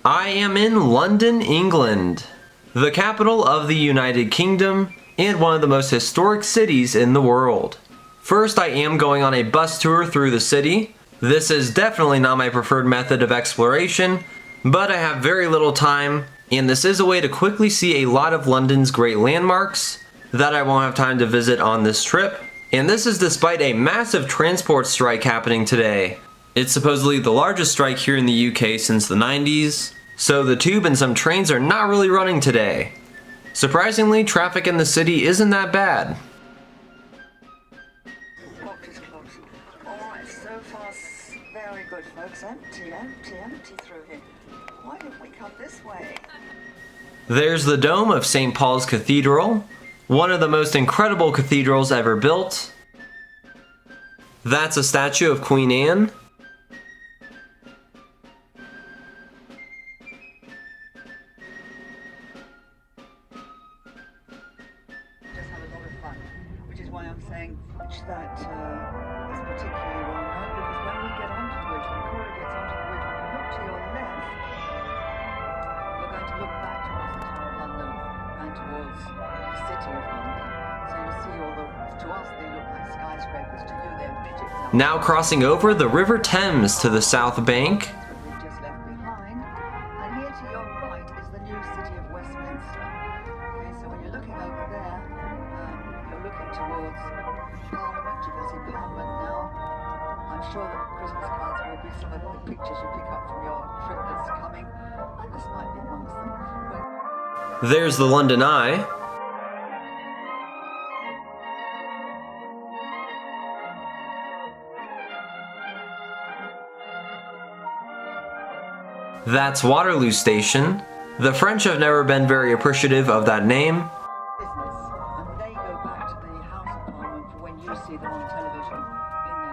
I am in London, England, the capital of the United Kingdom and one of the most historic cities in the world. First, I am going on a bus tour through the city. This is definitely not my preferred method of exploration, but I have very little time, and this is a way to quickly see a lot of London's great landmarks that I won't have time to visit on this trip. And this is despite a massive transport strike happening today. It's supposedly the largest strike here in the UK since the 90s, so the tube and some trains are not really running today. Surprisingly, traffic in the city isn't that bad. Alright, so far very good, folks. Empty through here. Why didn't we come this way? There's the dome of St. Paul's Cathedral, one of the most incredible cathedrals ever built. That's a statue of Queen Anne. Just have a lot of fun, which is why I'm saying that is particularly well known, because when we get onto the bridge, when Cora gets onto the bridge, when you look to your left, you're going to look back towards the Tower of London and towards the City of London. So you see all the, to us they look like skyscrapers, to you they're midgets. Now crossing over the River Thames to the south bank. We've just left behind, and here to your right is the new city of Westminster. Okay, so when you're looking over there, you're looking towards Parliament. You can see Parliament now. I'm sure that Christmas cards will be some of the pictures you pick up from your trip that's coming, and this might be amongst them. There's the London Eye. That's Waterloo Station. The French have never been very appreciative of that name. Business, and they go back to the House of Parliament for when you see them on television in their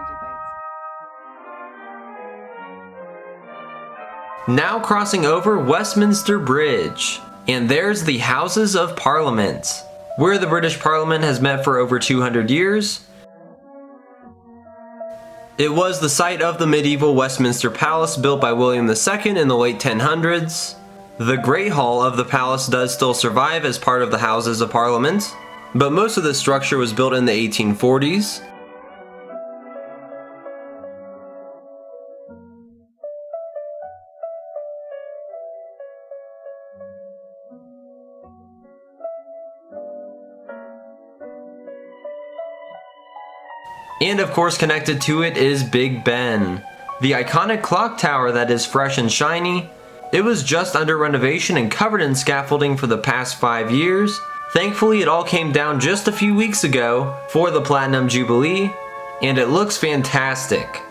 debates. Now crossing over Westminster Bridge. And there's the Houses of Parliament, where the British Parliament has met for over 200 years. It was the site of the medieval Westminster Palace built by William II in the late 1000s. The Great Hall of the palace does still survive as part of the Houses of Parliament, but most of the structure was built in the 1840s. And of course connected to it is Big Ben, the iconic clock tower that is fresh and shiny. It was just under renovation and covered in scaffolding for the past 5 years. Thankfully it all came down just a few weeks ago for the Platinum Jubilee, and it looks fantastic.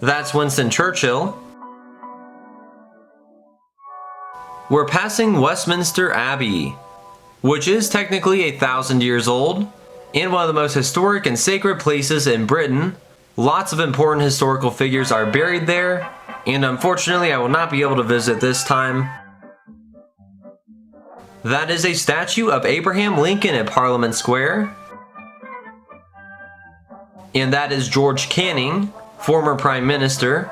That's Winston Churchill. We're passing Westminster Abbey, which is technically 1,000 years old, and one of the most historic and sacred places in Britain. Lots of important historical figures are buried there, and unfortunately I will not be able to visit this time. That is a statue of Abraham Lincoln at Parliament Square. And that is George Canning, former Prime Minister.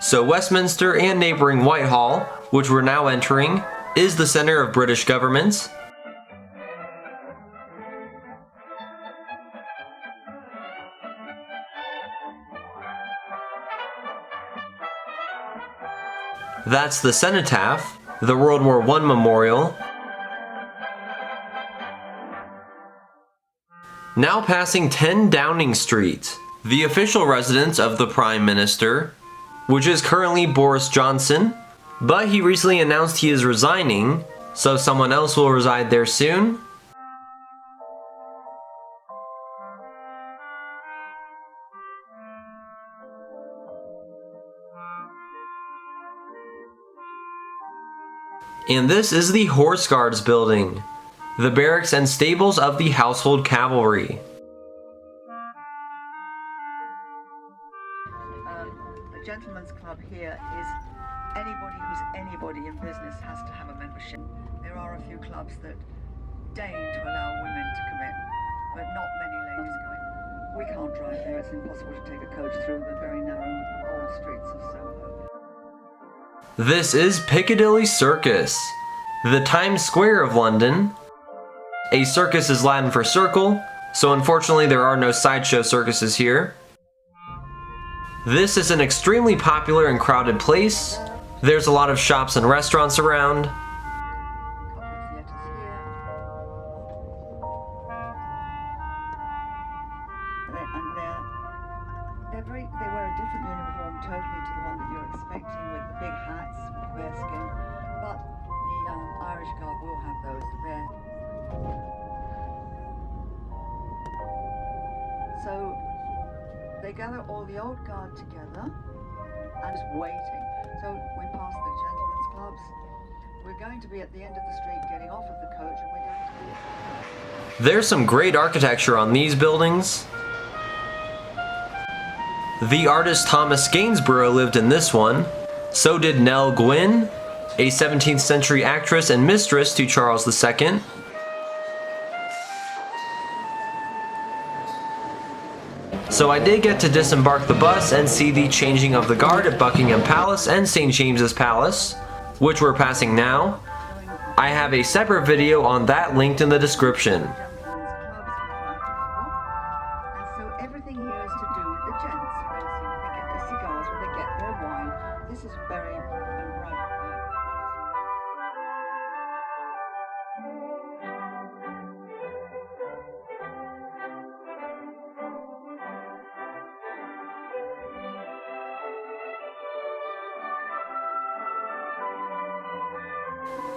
So Westminster and neighboring Whitehall, which we're now entering, is the center of British government. That's the cenotaph, the World War I memorial. Now passing 10 Downing Street, the official residence of the Prime Minister, which is currently Boris Johnson, but he recently announced he is resigning, so someone else will reside there soon. And this is the Horse Guards building, the barracks and stables of the household cavalry. The gentleman's club here is anybody who's anybody in business has to have a membership. There are a few clubs that deign to allow women to come in, but not many ladies go in. We can't drive there, it's impossible to take a coach through the very narrow old streets of Soho. This is Piccadilly Circus, the Times Square of London. A circus is Latin for circle, so unfortunately there are no sideshow circuses here. This is an extremely popular and crowded place. There's a lot of shops and restaurants around. They wear a different uniform totally to the one that you're expecting, with the big hats, with the bearskin, but the Irish Guard will have those there. So they gather all the old guard together and just waiting. So we pass the gentlemen's clubs. We're going to be at the end of the street getting off of the coach, and we're going to be... There's some great architecture on these buildings. The artist Thomas Gainsborough lived in this one. So did Nell Gwynn, a 17th century actress and mistress to Charles II. So I did get to disembark the bus and see the changing of the guard at Buckingham Palace and St. James's Palace, which we're passing now. I have a separate video on that linked in the description.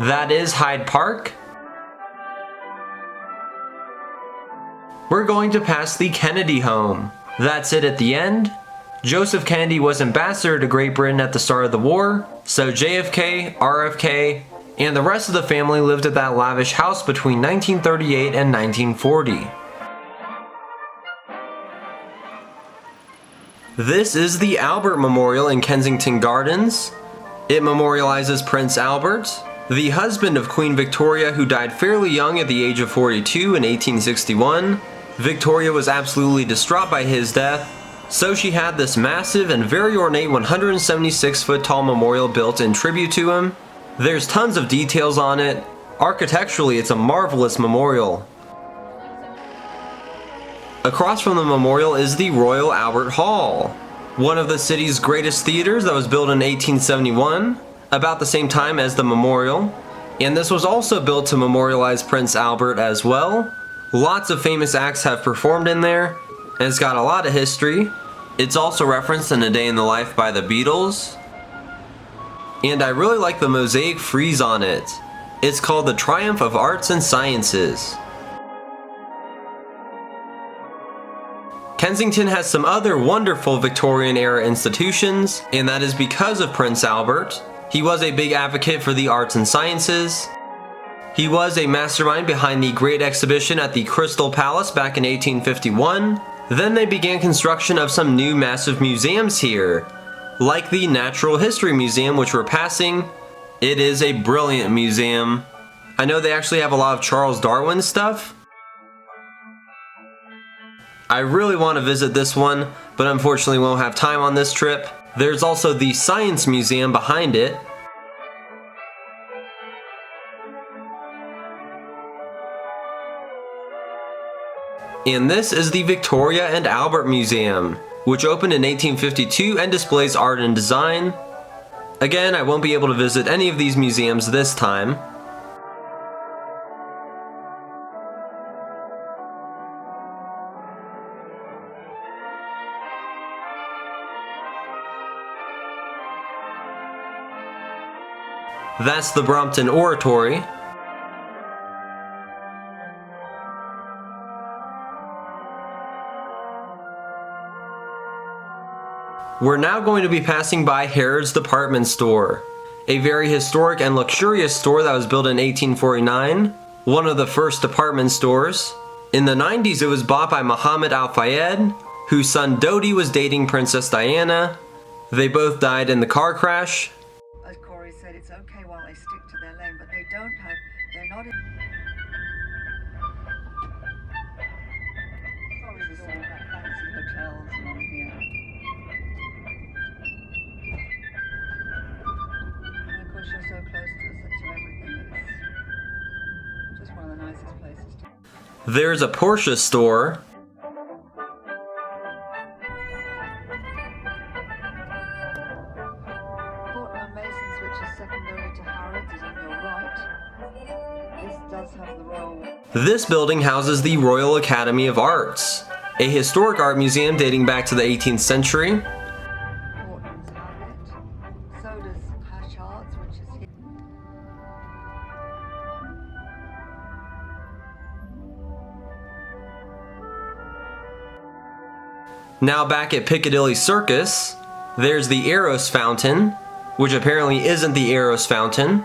That is Hyde Park. We're going to pass the Kennedy home. That's it at the end. Joseph Kennedy was ambassador to Great Britain at the start of the war, so JFK, RFK, and the rest of the family lived at that lavish house between 1938 and 1940. This is the Albert Memorial in Kensington Gardens. It memorializes Prince Albert, the husband of Queen Victoria, who died fairly young at the age of 42 in 1861. Victoria was absolutely distraught by his death, so she had this massive and very ornate 176-foot tall memorial built in tribute to him. There's tons of details on it. Architecturally, it's a marvelous memorial. Across from the memorial is the Royal Albert Hall, one of the city's greatest theaters that was built in 1871. About the same time as the memorial, and this was also built to memorialize Prince Albert as well. Lots of famous acts have performed in there, and it's got a lot of history. It's also referenced in A Day in the Life by the Beatles. And I really like the mosaic frieze on it. It's called the Triumph of Arts and Sciences. Kensington has some other wonderful Victorian era institutions, and that is because of Prince Albert. He was a big advocate for the arts and sciences. He was a mastermind behind the Great Exhibition at the Crystal Palace back in 1851. Then they began construction of some new massive museums here, like the Natural History Museum, which we're passing. It is a brilliant museum. I know they actually have a lot of Charles Darwin stuff. I really want to visit this one, but unfortunately won't have time on this trip. There's also the Science Museum behind it. And this is the Victoria and Albert Museum, which opened in 1852 and displays art and design. Again, I won't be able to visit any of these museums this time. That's the Brompton Oratory. We're now going to be passing by Harrods Department Store. a very historic and luxurious store that was built in 1849, one of the first department stores. In the 90s, it was bought by Mohammed Al Fayed, whose son Dodi was dating Princess Diana. They both died in the car crash. As Corey said, it's okay while they stick to their lane, but they're not in... Sorry, there's all that fancy hotels along here. And of course, you're so close to everything that it's just one of the nicest places to... There's a Porsche store. This building houses the Royal Academy of Arts, a historic art museum dating back to the 18th century. Now back at Piccadilly Circus, there's the Eros Fountain, which apparently isn't the Eros Fountain.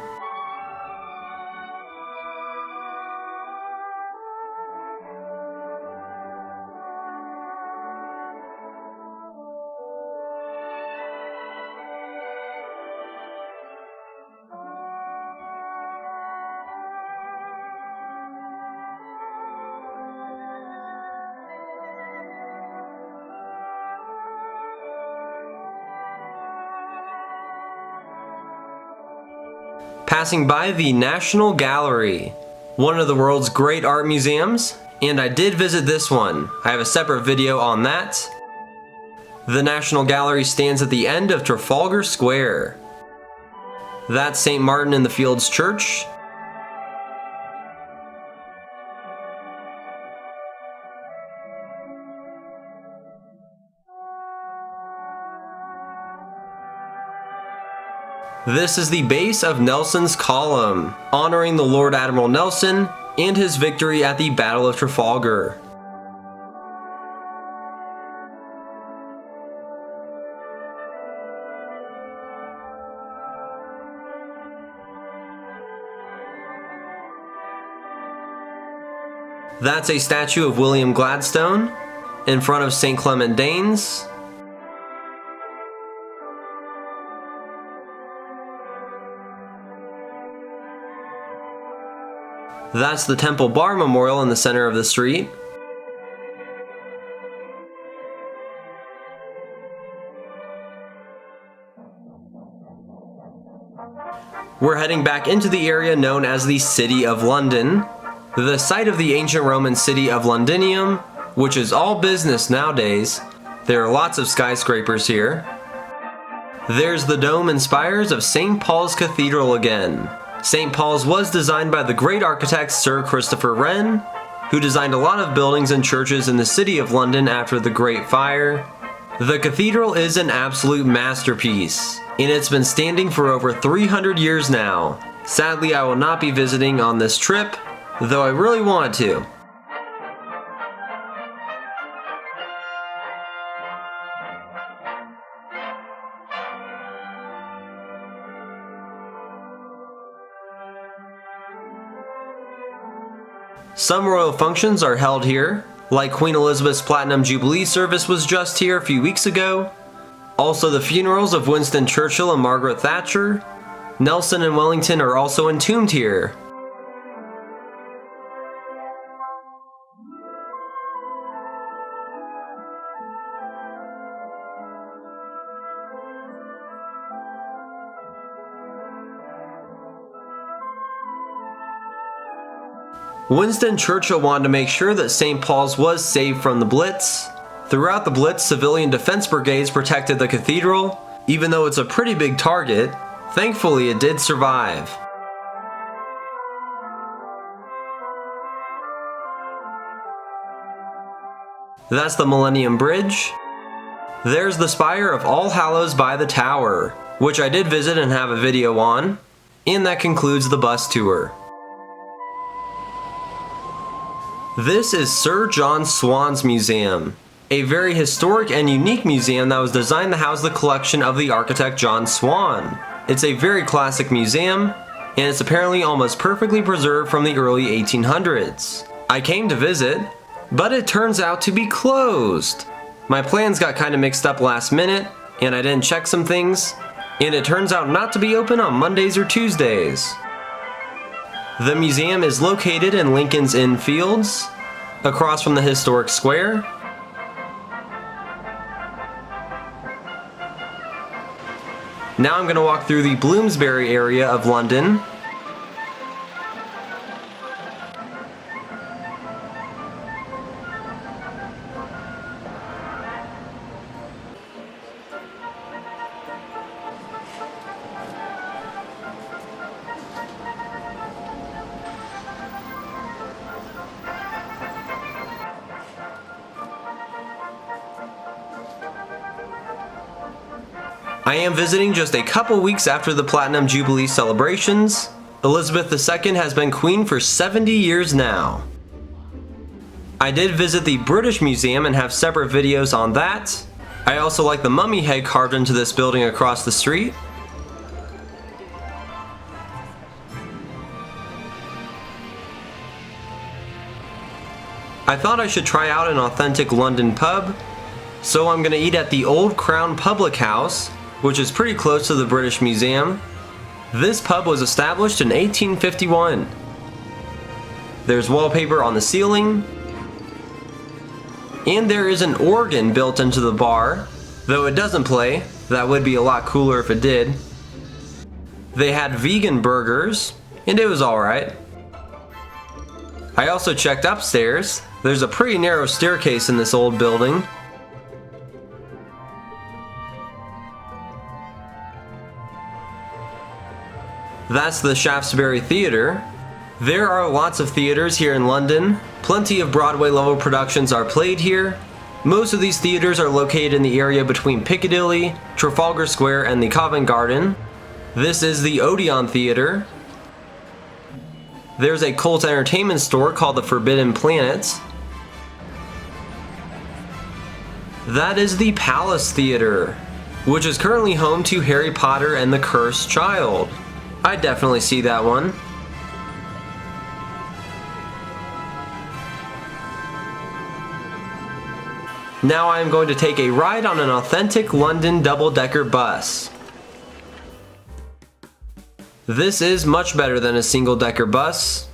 Passing by the National Gallery, one of the world's great art museums, and I did visit this one. I have a separate video on that. The National Gallery stands at the end of Trafalgar Square. That's St. Martin in the Fields Church. This is the base of Nelson's Column, honoring the Lord Admiral Nelson and his victory at the Battle of Trafalgar. That's a statue of William Gladstone in front of St. Clement Danes. That's the Temple Bar Memorial in the center of the street. We're heading back into the area known as the City of London, the site of the ancient Roman city of Londinium, which is all business nowadays. There are lots of skyscrapers here. There's the dome and spires of St. Paul's Cathedral again. St. Paul's was designed by the great architect Sir Christopher Wren, who designed a lot of buildings and churches in the city of London after the Great Fire. The cathedral is an absolute masterpiece, and it's been standing for over 300 years now. Sadly, I will not be visiting on this trip, though I really want to. Some royal functions are held here, like Queen Elizabeth's Platinum Jubilee service was just here a few weeks ago. Also the funerals of Winston Churchill and Margaret Thatcher. Nelson and Wellington are also entombed here. Winston Churchill wanted to make sure that St. Paul's was saved from the Blitz. Throughout the Blitz, civilian defense brigades protected the cathedral, even though it's a pretty big target. Thankfully, it did survive. That's the Millennium Bridge. There's the spire of All Hallows by the Tower, which I did visit and have a video on. And that concludes the bus tour. This is Sir John Soane's museum, a very historic and unique museum that was designed to house the collection of the architect John Soane. It's a very classic museum, and it's apparently almost perfectly preserved from the early 1800s. I came to visit, but it turns out to be closed. My plans got kind of mixed up last minute, and I didn't check some things, and it turns out not to be open on Mondays or Tuesdays. The museum is located in Dickens Inn Fields, across from the historic square. Now I'm going to walk through the Bloomsbury area of London. I am visiting just a couple weeks after the Platinum Jubilee celebrations. Elizabeth II has been Queen for 70 years now. I did visit the British Museum and have separate videos on that. I also like the mummy head carved into this building across the street. I thought I should try out an authentic London pub, so I'm gonna eat at the Old Crown Public House, which is pretty close to the British Museum. This pub was established in 1851. There's wallpaper on the ceiling, and there is an organ built into the bar, though it doesn't play. That would be a lot cooler if it did. They had vegan burgers, and it was alright. I also checked upstairs. There's a pretty narrow staircase in this old building. That's the Shaftesbury Theatre. There are lots of theaters here in London. Plenty of Broadway level productions are played here. Most of these theaters are located in the area between Piccadilly, Trafalgar Square, and the Covent Garden. This is the Odeon Theatre. There's a cult entertainment store called the Forbidden Planet. That is the Palace Theatre, which is currently home to Harry Potter and the Cursed Child. I definitely see that one. Now I am going to take a ride on an authentic London double-decker bus. This is much better than a single-decker bus.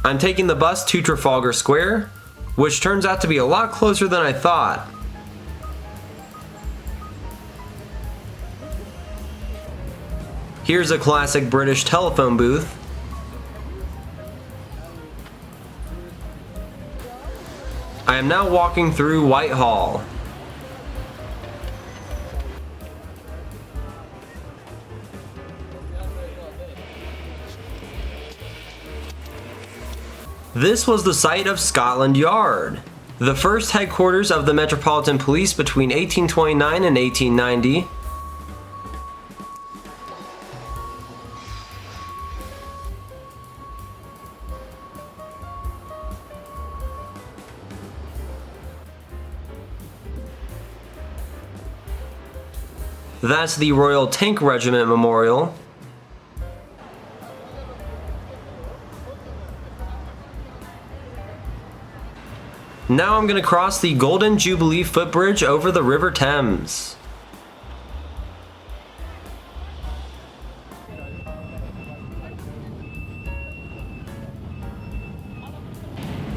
I'm taking the bus to Trafalgar Square, which turns out to be a lot closer than I thought. Here's a classic British telephone booth. I am now walking through Whitehall. This was the site of Scotland Yard, the first headquarters of the Metropolitan Police between 1829 and 1890. That's the Royal Tank Regiment Memorial. Now I'm going to cross the Golden Jubilee footbridge over the River Thames.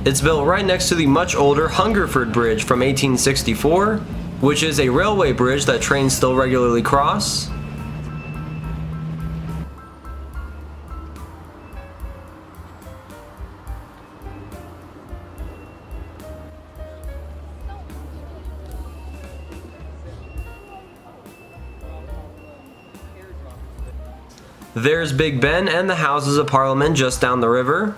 It's built right next to the much older Hungerford Bridge from 1864, which is a railway bridge that trains still regularly cross. There's Big Ben and the Houses of Parliament just down the river.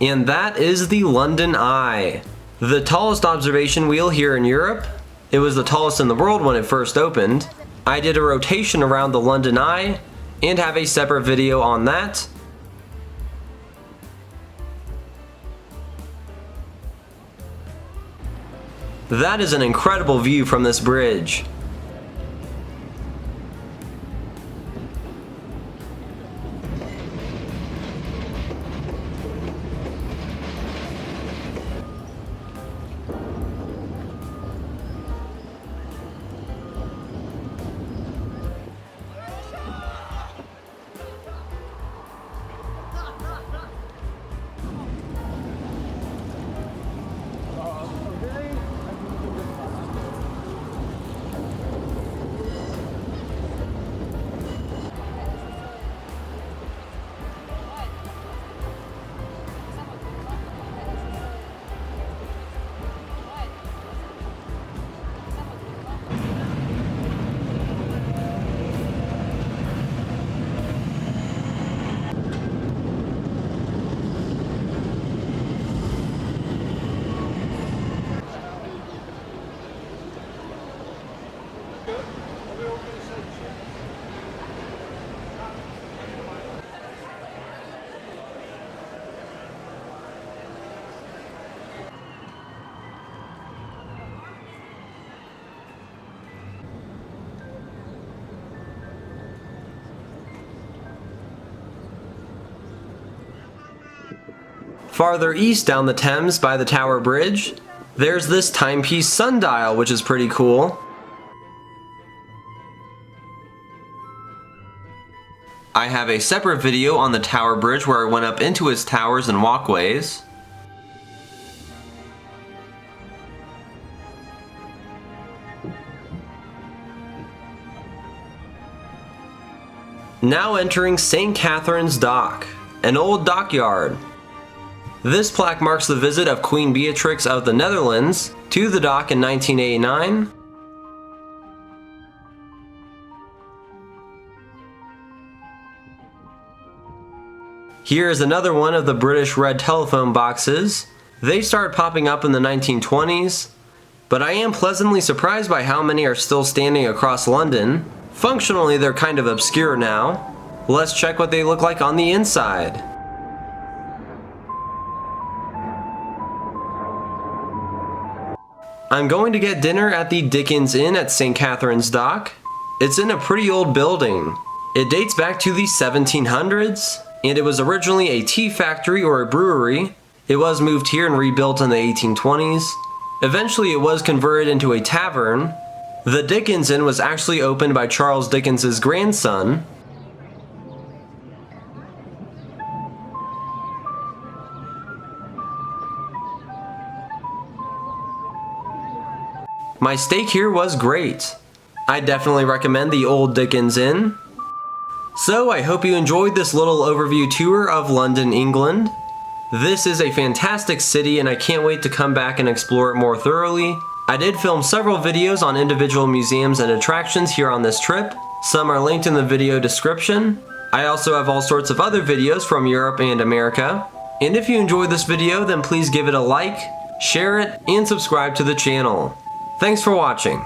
And that is the London Eye, the tallest observation wheel here in Europe. It was the tallest in the world when it first opened. I did a rotation around the London Eye and have a separate video on that. That is an incredible view from this bridge. Farther east down the Thames by the Tower Bridge, there's this timepiece sundial, which is pretty cool. I have a separate video on the Tower Bridge where I went up into its towers and walkways. Now entering St. Catherine's Dock, an old dockyard. This plaque marks the visit of Queen Beatrix of the Netherlands to the dock in 1989. Here is another one of the British red telephone boxes. They started popping up in the 1920s, but I am pleasantly surprised by how many are still standing across London. Functionally, they're kind of obscure now. Let's check what they look like on the inside. I'm going to get dinner at the Dickens Inn at St. Catherine's Dock. It's in a pretty old building. It dates back to the 1700s, and it was originally a tea factory or a brewery. It was moved here and rebuilt in the 1820s. Eventually it was converted into a tavern. The Dickens Inn was actually opened by Charles Dickens' grandson. My steak here was great. I definitely recommend the old Dickens Inn. So I hope you enjoyed this little overview tour of London, England. This is a fantastic city and I can't wait to come back and explore it more thoroughly. I did film several videos on individual museums and attractions here on this trip. Some are linked in the video description. I also have all sorts of other videos from Europe and America. And if you enjoyed this video, then please give it a like, share it, and subscribe to the channel. Thanks for watching.